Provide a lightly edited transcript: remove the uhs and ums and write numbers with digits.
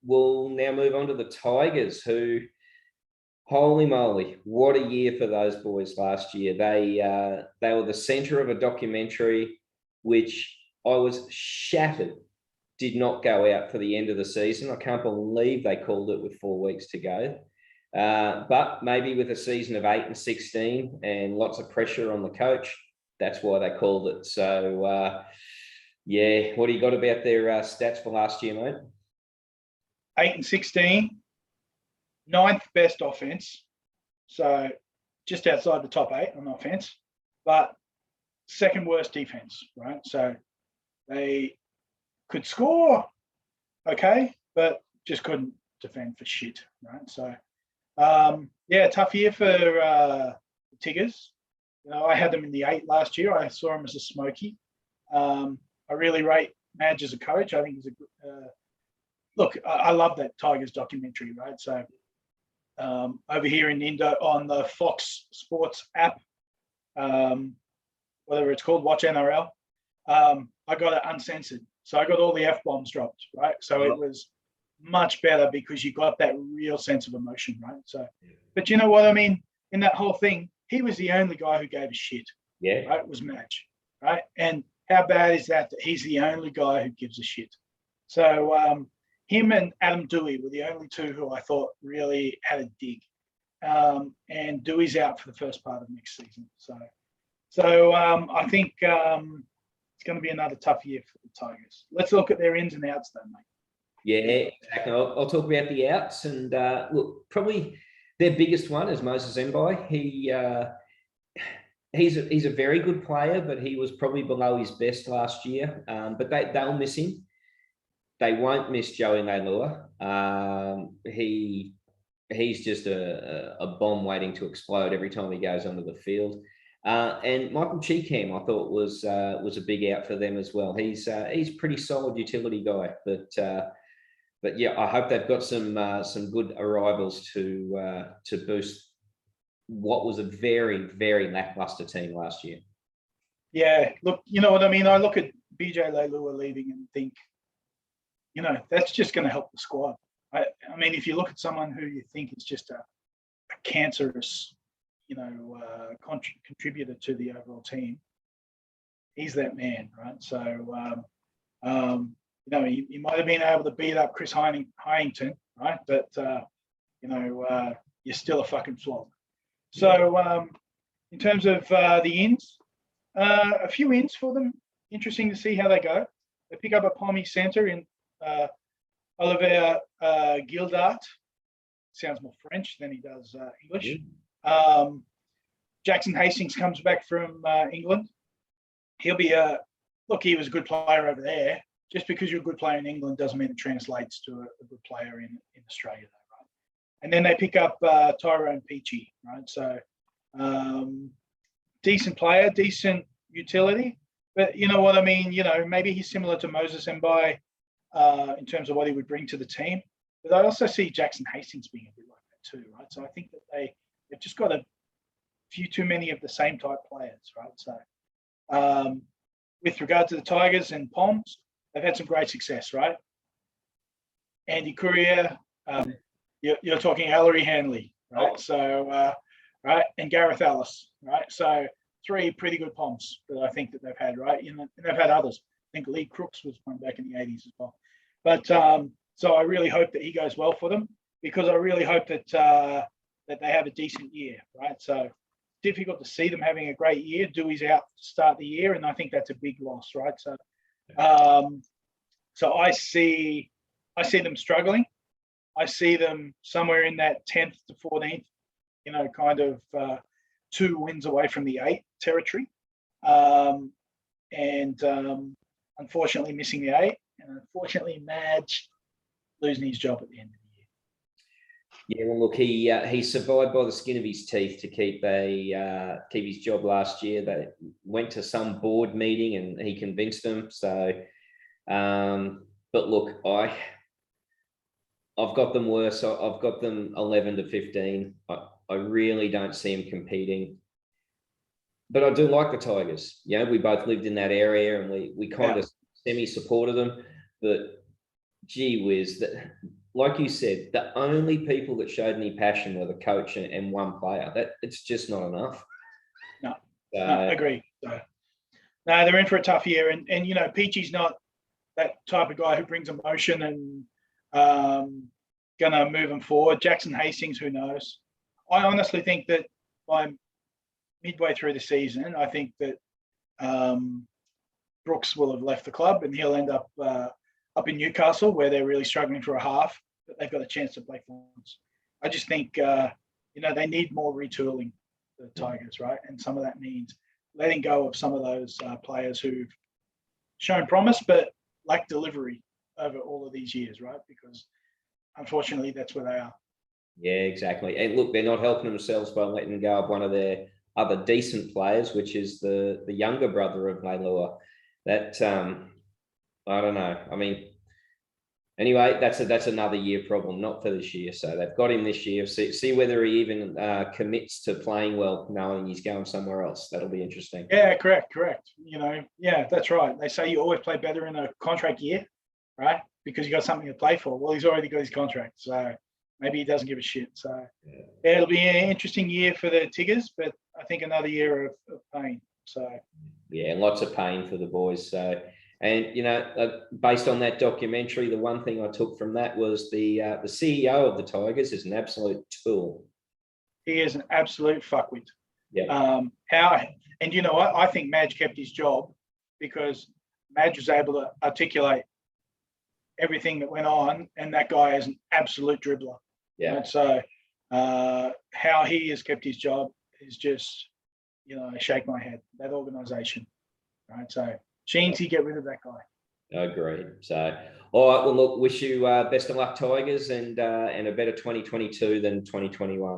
we'll now move on to the Tigers, who, holy moly, what a year for those boys last year. They were the centre of a documentary, which I was shattered did not go out for the end of the season. I can't believe they called it with 4 weeks to go. But maybe with a season of 8 and 16 and lots of pressure on the coach, that's why they called it. So, yeah, what do you got about their stats for last year, mate? 8 and 16, 9th best offense. So just outside the top 8 on offense, but 2nd worst defense, right? So they could score, okay, but just couldn't defend for shit, right? So, yeah, tough year for the Tigers. You know, I had them in the 8 last year. I saw them as a smoky. I really rate Madge as a coach. I think he's a good. Look, I love that Tigers documentary, right? So, over here in Indo on the Fox Sports app, whatever it's called, Watch NRL. I got it uncensored. So I got all the F-bombs dropped, right? So it was much better because you got that real sense of emotion, right? So, but you know what I mean? In that whole thing, he was the only guy who gave a shit. Yeah. Right? It was Madge, right? And how bad is that he's the only guy who gives a shit? So him and Adam Dewey were the only two who I thought really had a dig. And Dewey's out for the first part of next season. So I think it's going to be another tough year for the Tigers. Let's look at their ins and outs, though, mate. Yeah, exactly. I'll talk about the outs, and look, probably their biggest one is Moses Mbai. He's a very good player, but he was probably below his best last year. But they'll miss him. They won't miss Joey Leilua. He's just a bomb waiting to explode every time he goes onto the field. And Michael Cheekham, I thought was a big out for them as well. He's pretty solid utility guy, but yeah, I hope they've got some good arrivals to boost what was a very, very lackluster team last year. Yeah, look, you know what I mean? I look at BJ Leilua leaving and think, you know, that's just going to help the squad. I mean, if you look at someone who you think is just a cancerous, you know, contributor to the overall team, he's that man, right? So, you know, he might have been able to beat up Chris Hyington, right? But, you know, you're still a fucking flog. So, in terms of the ins, a few ins for them. Interesting to see how they go. They pick up a Pommy centre in Olivier Gildart. Sounds more French than he does English. Jackson Hastings comes back from England. He'll be look, he was a good player over there. Just because you're a good player in England doesn't mean it translates to a good player in Australia, though, right? And then they pick up Tyrone Peachy, right? So decent player, decent utility. But you know what I mean? You know, maybe he's similar to Moses Mbai in terms of what he would bring to the team. But I also see Jackson Hastings being a bit like that too, right? So I think that they've just got a few too many of the same type players, right? So with regard to the Tigers and Poms, they've had some great success, right? Andy Courier, you're talking Ellery Hanley, right? So, right, and Gareth Ellis, right? So 3 pretty good Poms that I think that they've had, right? You know, and they've had others. I think Lee Crooks was one back in the 80s as well. But so I really hope that he goes well for them, because I really hope that that they have a decent year, right? So difficult to see them having a great year. Dewey's out to start the year, and I think that's a big loss, right? So, so I see them struggling. I see them somewhere in that 10th to 14th, you know, kind of 2 wins away from the 8 territory, and unfortunately missing the 8, and unfortunately Madge losing his job at the end of the year. Yeah, well, look, he survived by the skin of his teeth to keep his job last year. They went to some board meeting and he convinced them. So, but look, I've got them worse. I've got them 11 to 15. I really don't see them competing. But I do like the Tigers. You know, we both lived in that area and we kind of semi-supported them. But gee whiz, like you said, the only people that showed any passion were the coach and one player. That it's just not enough. No, no, agree. So, no, they're in for a tough year, and you know, Peachy's not that type of guy who brings emotion and gonna move them forward. Jackson Hastings, who knows? I honestly think that by midway through the season, I think that Brooks will have left the club and he'll end up in Newcastle, where they're really struggling for a half, but they've got a chance to play forwards. I just think you know, they need more retooling, the Tigers, right? And some of that means letting go of some of those players who've shown promise but lack delivery over all of these years, right? Because unfortunately, that's where they are. Yeah, exactly. And look, they're not helping themselves by letting go of one of their other decent players, which is the younger brother of Leilua. That I don't know. I mean, anyway, that's another year problem, not for this year. So they've got him this year. See whether he even commits to playing well, knowing he's going somewhere else. That'll be interesting. Yeah, correct. You know, yeah, that's right. They say you always play better in a contract year, right? Because you got something to play for. Well, he's already got his contract, so maybe he doesn't give a shit. So yeah, it'll be an interesting year for the Tigers, but I think another year of pain. So yeah, lots of pain for the boys. So, and you know, based on that documentary, the one thing I took from that was the CEO of the Tigers is an absolute tool. he is an absolute fuckwit. Yeah. And you know what? I think Madge kept his job because Madge was able to articulate everything that went on, and that guy is an absolute dribbler. Yeah. And so how he has kept his job is just, you know, I shake my head. That organisation, right? So Sheensy, get rid of that guy. Agreed. So, all right. Well, look, wish you best of luck, Tigers, and a better 2022 than 2021.